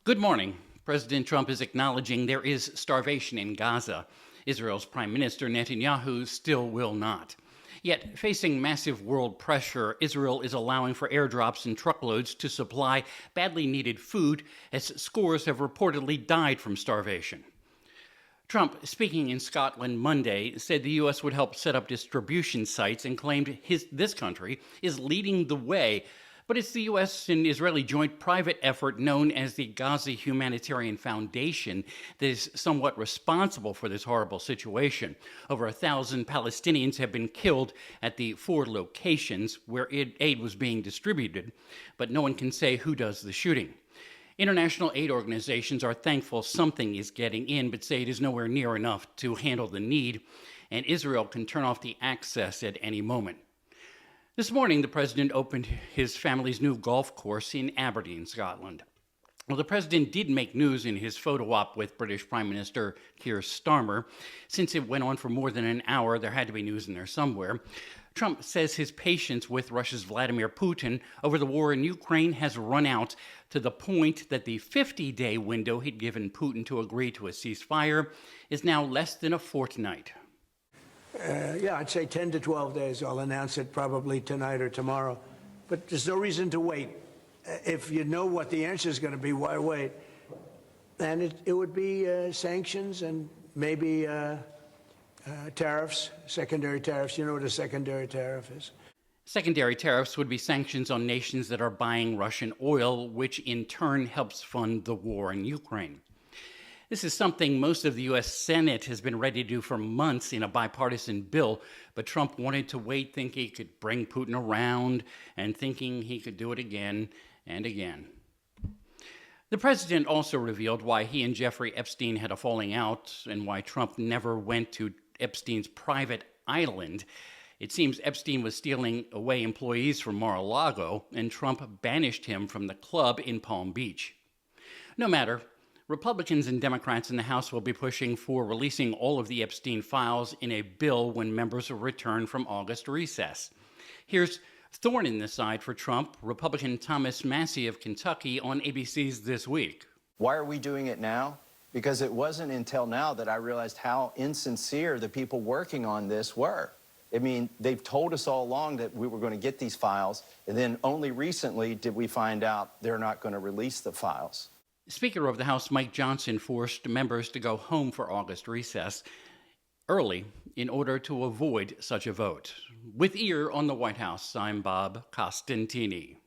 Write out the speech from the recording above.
Good morning. President Trump is acknowledging there is starvation in Gaza. Israel's Prime Minister Netanyahu still will not. Yet, facing massive world pressure, Israel is allowing for airdrops and truckloads to supply badly needed food as scores have reportedly died from starvation. Trump, speaking in Scotland Monday, said the U.S. would help set up distribution sites and claimed this country is leading the way. But it's the U.S. and Israeli joint private effort known as the Gaza Humanitarian Foundation that is somewhat responsible for this horrible situation. Over 1,000 Palestinians have been killed at the 4 locations where aid was being distributed, but no one can say who does the shooting. International aid organizations are thankful something is getting in, but say it is nowhere near enough to handle the need, and Israel can turn off the access at any moment. This morning, the president opened his family's new golf course in Aberdeen, Scotland. Well, the president did make news in his photo op with British Prime Minister Keir Starmer. Since it went on for more than an hour, there had to be news in there somewhere. Trump says his patience with Russia's Vladimir Putin over the war in Ukraine has run out to the point that the 50-day window he'd given Putin to agree to a ceasefire is now less than a fortnight. Yeah, I'd say 10 to 12 days. I'll announce it probably tonight or tomorrow. But there's no reason to wait. If you know what the answer is going to be, why wait? And it would be sanctions and maybe tariffs, secondary tariffs. You know what a secondary tariff is? Secondary tariffs would be sanctions on nations that are buying Russian oil, which in turn helps fund the war in Ukraine. This is something most of the U.S. Senate has been ready to do for months in a bipartisan bill, but Trump wanted to wait, thinking he could bring Putin around and thinking he could do it again and again. The president also revealed why he and Jeffrey Epstein had a falling out and why Trump never went to Epstein's private island. It seems Epstein was stealing away employees from Mar-a-Lago, and Trump banished him from the club in Palm Beach. No matter. Republicans and Democrats in the House will be pushing for releasing all of the Epstein files in a bill when members return from August recess. Here's thorn in the side for Trump, Republican Thomas Massie of Kentucky on ABC's This Week. Why are we doing it now? Because it wasn't until now that I realized how insincere the people working on this were. I mean, they've told us all along that we were going to get these files, and then only recently did we find out they're not going to release the files. Speaker of the House Mike Johnson forced members to go home for August recess early in order to avoid such a vote. With ear on the White House, I'm Bob Costantini.